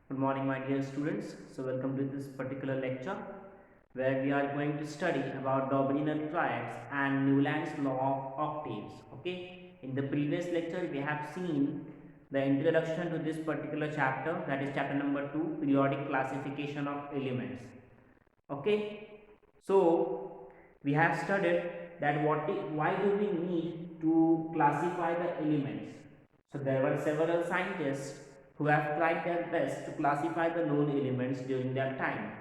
Good morning, my dear students. So, welcome to this particular lecture where we are going to study about Dobereiner triads and Newland's law of octaves. Okay, in the previous lecture, we have seen the introduction to this particular chapter, that is chapter number 2, periodic classification of elements. Okay, so we have studied that why do we need to classify the elements. So there were several scientists who have tried their best to classify the known elements during their time.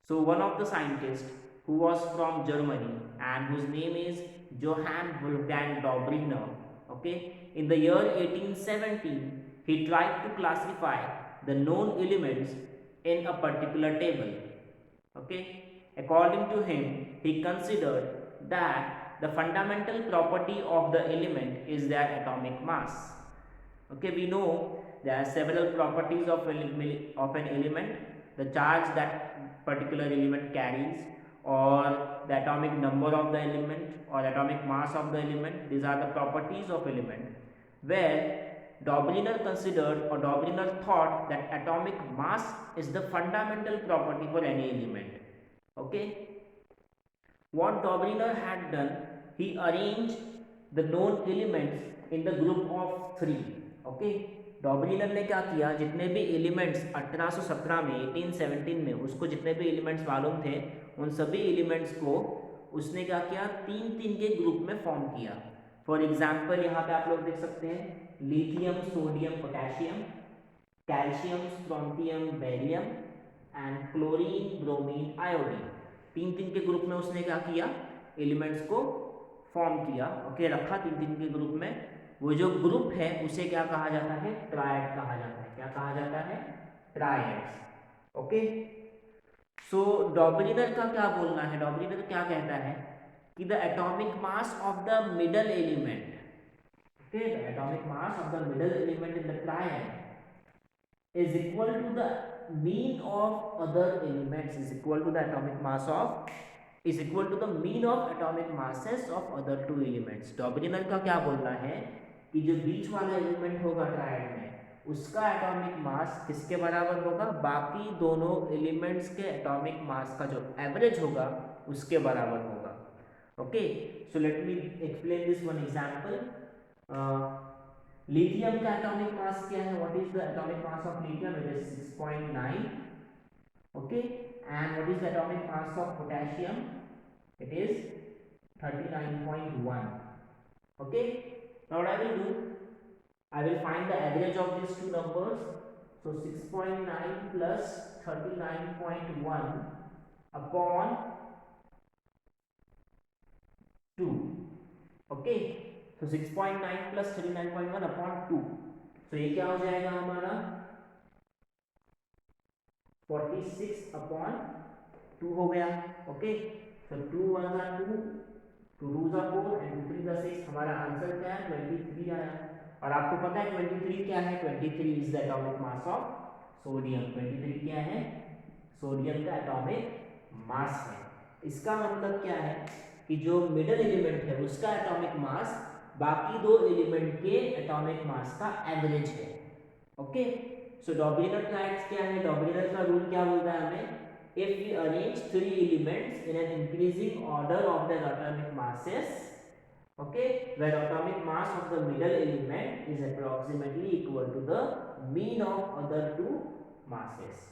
So one of the scientists who was from Germany and whose name is Johann Wolfgang Dobereiner, okay, in the year 1817 he tried to classify the known elements in a particular table. Okay, according to him, he considered that the fundamental property of the element is their atomic mass. Okay, we know there are several properties of an element: the charge that particular element carries, or the atomic number of the element, or atomic mass of the element. These are the properties of element, where Dobereiner considered, or Dobereiner thought, that atomic mass is the fundamental property for any element. Okay, what Dobereiner had done, he arranged the known elements in the group of 3. Okay, डॉबरीनर ने क्या किया, जितने भी elements 1817 में 1817 में उसको जितने भी एलिमेंट्स मालूम थे, उन सभी एलिमेंट्स को उसने क्या किया, 3-3 के ग्रुप में फॉर्म किया. फॉर एग्जाम्पल यहाँ पे आप लोग देख सकते हैं lithium, sodium, potassium, calcium, strontium, barium and chlorine, bromine, iodine. 3-3 के ग्रुप में उसने क्या किया, एलिमेंट्स को फॉर्म किया. ओके, रखा 3-3 के ग्रुप में. वो जो ग्रुप है उसे क्या कहा जाता है, ट्रायड कहा जाता है. क्या कहा जाता है, ट्रायड्स. ओके, सो डॉबरीनर का क्या बोलना है, डॉबरीनर क्या कहता है कि the atomic mass of the middle element, okay, the atomic mass of the middle element in the triad is equal to the mean of other elements, is equal to the atomic mass of, is equal to the mean of atomic masses of other two elements. डॉबरीनर का क्या बोलना है कि जो बीच वाला element होगा triad में, उसका एटॉमिक मास किसके बराबर होगा, बाकी दोनों एलिमेंट्स के एटॉमिक मास का जो एवरेज होगा उसके बराबर होगा. Okay, so let me explain this one example. Lithium का एटॉमिक मास क्या है, what is the atomic mass of lithium, it is 6.9. Okay, and what is the atomic mass of potassium, it is 39.1. okay, now what I will do, I will find the average of these two numbers. So 6.9 plus 39.1 upon 2. okay, so 6.9 plus 39.1 upon 2, so ये क्या हो जाएगा हमारा 46 upon 2 हो गया. Okay, so 2 1 are 2, 2 2 are 4 and 2 3 are 6. हमारा answer क्या है, 23 आया. और आपको पता है 23 क्या है, 23 is the atomic mass of sodium. 23 क्या है, सोडियम का एटॉमिक मास है. इसका मतलब क्या है कि जो मिडल एलिमेंट है उसका एटॉमिक मास बाकी दो एलिमेंट के एटॉमिक मास का एवरेज है. ओके, सो डॉबरीनर ट्रायड्स क्या है, डॉबरीनर का रूल क्या बोलता है हमें, if we arrange three elements in an increasing order of their atomic masses, okay, where atomic mass of the middle element is approximately equal to the mean of other two masses.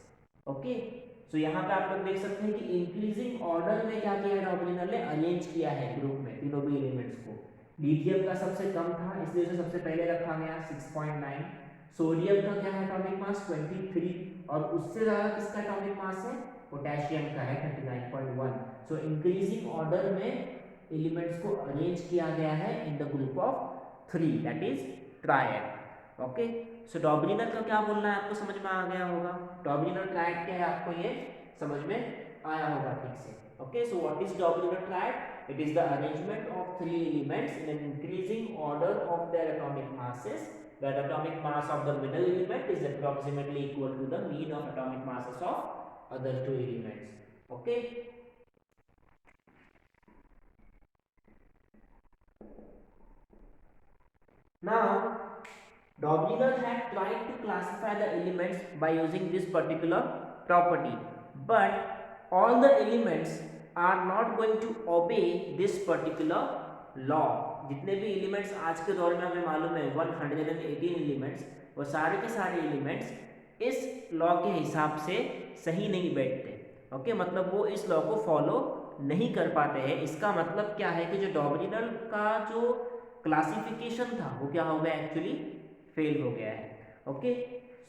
okay, so यहाँ पे आप लोग देख सकते हैं कि increasing order में क्या किया है, डॉबरीनर ने अरेंज किया है ग्रुप में तीनों भी एलिमेंट्स को. लिथियम का सबसे कम था इसलिए उसे सबसे पहले रखा गया 6.9. सोडियम का क्या है एटॉमिक मास 23, और उससे ज्यादा किसका एटॉमिक मास है, पोटेशियम का है 39.1. सो इंक्रीजिंग ऑर्डर में एलिमेंट्स को अरेंज किया गया है in the group of 3, that is triad. Okay, so Dobereiner का क्या बोलना है आपको समझ में आ गया होगा. डॉबरीनर ट्रायड क्या है आपको ये समझ में आया होगा ठीक से. Okay, so what is Dobereiner triad, it is the arrangement of three elements in an increasing order of their atomic masses, where the atomic mass of the middle element is approximately equal to the mean of atomic masses of other two elements. Okay, now Dobereiner had tried to classify the elements by using this particular property, but all the elements are not going to obey this particular law. जितने भी elements आज के दौर में हमें मालूम है 118 elements, वो सारे के सारे एलिमेंट्स इस लॉ के हिसाब से सही नहीं बैठते। ओके, मतलब वो इस लॉ को फॉलो नहीं कर पाते हैं। इसका मतलब क्या है कि जो डॉबरिनर का जो क्लासिफिकेशन था वो क्या हो गया, एक्चुअली फेल हो गया है। ओके,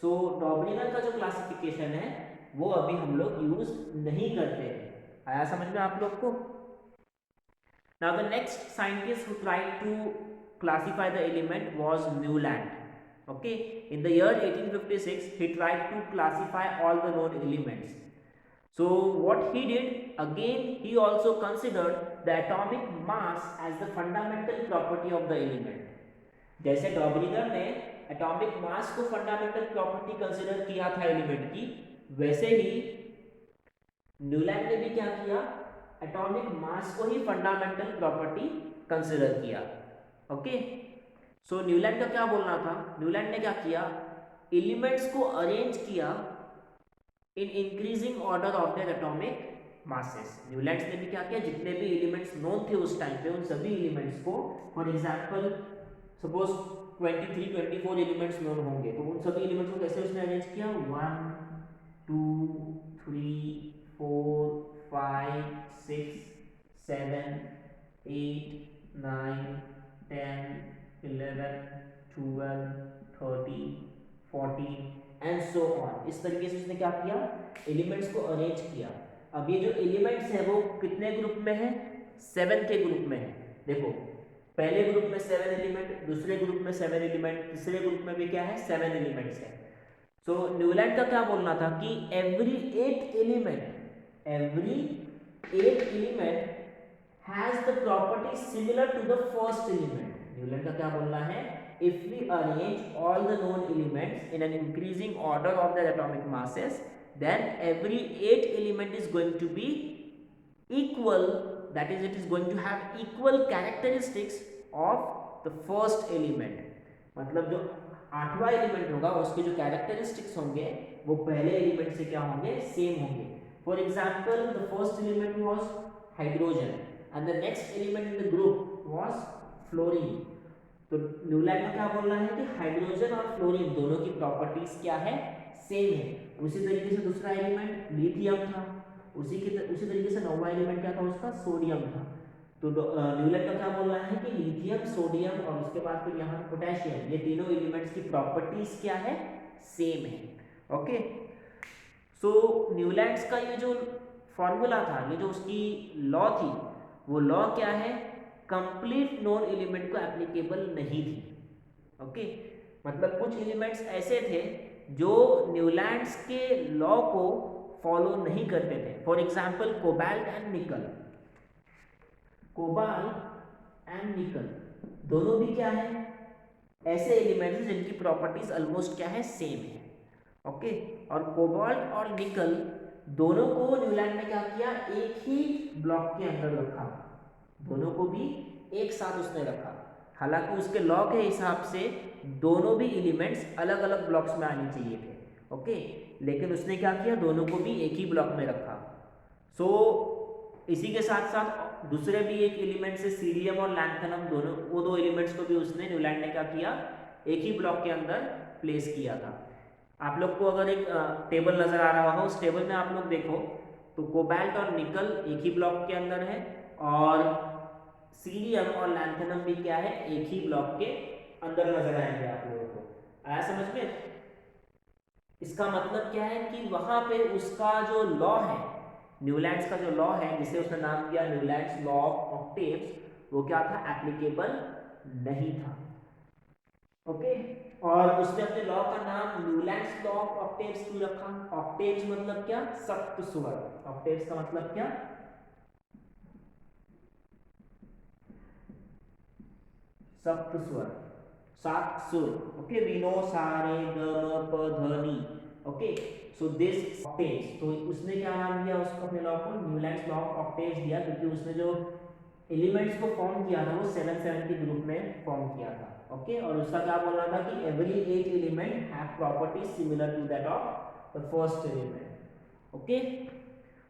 सो डॉबरिनर का जो क्लासिफिकेशन है वो अभी हम लोग यूज नहीं करते हैं। आया समझ में आप लोग को? Now the next scientist who tried to classify the element was Newland. Okay, in the year 1856 he tried to classify all the known elements. So what he did, again he also considered the atomic mass as the fundamental property of the element. जैसे डॉबरिनर ने atomic mass को fundamental property consider किया था element की, वैसे ही Newland ने भी क्या किया, एटॉमिक मास को ही फंडामेंटल प्रॉपर्टी कंसीडर किया। ओके, सो न्यूलैंड का क्या बोलना था, न्यूलैंड ने क्या किया, एलिमेंट्स को अरेंज किया in increasing order of their atomic masses. Newland ने भी क्या किया, जितने भी एलिमेंट्स नोन थे उस टाइम पे उन सभी एलिमेंट्स को, for example suppose 23-24 elements known होंगे, तो उन सभी एलिमेंट्स को कैसे उसने अरेंज किया, 1 2 3 4 5 6 7 8 9 10 11 12 13 14 एंड सो ऑन। इस तरीके से उसने क्या किया, एलिमेंट्स को अरेंज किया। अब ये जो एलिमेंट्स है वो कितने ग्रुप में है, 7 के ग्रुप में है। देखो, पहले ग्रुप में 7 एलिमेंट, दूसरे ग्रुप में 7 एलिमेंट, तीसरे ग्रुप में भी क्या है, 7 एलिमेंट्स है। सो न्यूलैंड का क्या बोलना था कि every 8 element has the property similar to the first element. Newland का क्या बोलना है, if we arrange all the known elements in an increasing order of their atomic masses, then every 8 element is going to be equal, that is it is going to have equal characteristics of the first element। मतलब जो 8वां element होगा उसके जो characteristics होंगे वो पहले element से क्या होंगे, सेम होंगे। For example the first element was hydrogen and the next element in the group was fluorine. तो न्यूलैंड का क्या बोलना है कि हाइड्रोजन और फ्लोरीन दोनों की प्रॉपर्टीज क्या है, सेम है। उसी तरीके से दूसरा एलिमेंट लिथियम था, उसी तरीके से 9वां एलिमेंट क्या था उसका, सोडियम था। तो न्यूलैंड का क्या बोलना है कि लिथियम, सोडियम और उसके बाद फिर यहाँ पोटेशियम, ये तीनों एलिमेंट्स की प्रॉपर्टीज क्या है, सेम है। ओके, सो न्यूलैंड्स का ये जो फॉर्मूला था, ये जो उसकी लॉ थी, वो लॉ क्या है, कंप्लीट नॉन एलिमेंट को एप्लीकेबल नहीं थी। ओके, मतलब कुछ एलिमेंट्स ऐसे थे जो न्यूलैंड्स के लॉ को फॉलो नहीं करते थे। फॉर एग्जांपल कोबाल्ट एंड निकल, कोबाल्ट एंड निकल दोनों भी क्या है, ऐसे एलिमेंट्स हैं जिनकी प्रॉपर्टीज ऑलमोस्ट क्या है, सेम है। ओके, और कोबाल्ट और निकल दोनों को न्यूलैंड ने क्या किया, एक ही ब्लॉक के अंदर रखा, दोनों को भी एक साथ उसने रखा। हालांकि उसके लॉ के हिसाब से दोनों भी एलिमेंट्स अलग अलग ब्लॉक्स में आने चाहिए थे। ओके, लेकिन उसने क्या किया, दोनों को भी एक ही ब्लॉक में रखा। सो इसी के साथ साथ दूसरे भी एक एलिमेंट से सीरियम और लैंथेनम, दोनों वो दो एलिमेंट्स को भी उसने, न्यूलैंड ने क्या किया, एक ही ब्लॉक के अंदर प्लेस किया था। आप लोग को अगर एक टेबल नजर आ रहा हो, उस टेबल में आप लोग देखो तो कोबाल्ट और निकल एक ही ब्लॉक के अंदर है और सीरियम और लैंथेनम भी क्या है, एक ही ब्लॉक के अंदर नजर आएंगे आप लोगों को। आया समझ में? इसका मतलब क्या है कि वहां पे उसका जो लॉ है, न्यूलैंड्स का जो लॉ है जिसे उसने नाम दिया न्यूलैंड्स लॉ ऑफ ऑक्टेव्स, वो क्या था, एप्लीकेबल नहीं था। ओके, और उसने अपने लॉ का नाम न्यूलैंड्स लॉ ऑफ ऑक्टेव्स क्यों रखा? ऑक्टेव्स मतलब क्या, सप्त स्वर। ऑक्टेव्स का मतलब क्या, सप्त स्वर, 7 सुर। ओके, वी नो सा रे ग म प ध नि। ओके, सो दिस ऑक्टेव्स, तो उसने क्या नाम दिया उसको, अपने लॉ को न्यूलैंड्स लॉ ऑफ ऑक्टेव्स दिया, क्योंकि उसने जो एलिमेंट्स को फॉर्म किया था वो 7 7 के ग्रुप में फॉर्म किया था। ओके, और उसका क्या बोल रहा था कि every 8 element have properties similar to that of the first element. Okay,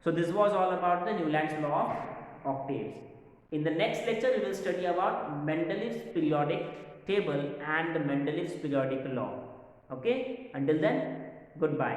so this was all about the Newland's law of octaves. In the next lecture we will study about Mendeleev's periodic table and the Mendeleev's periodic law. Okay, until then, goodbye.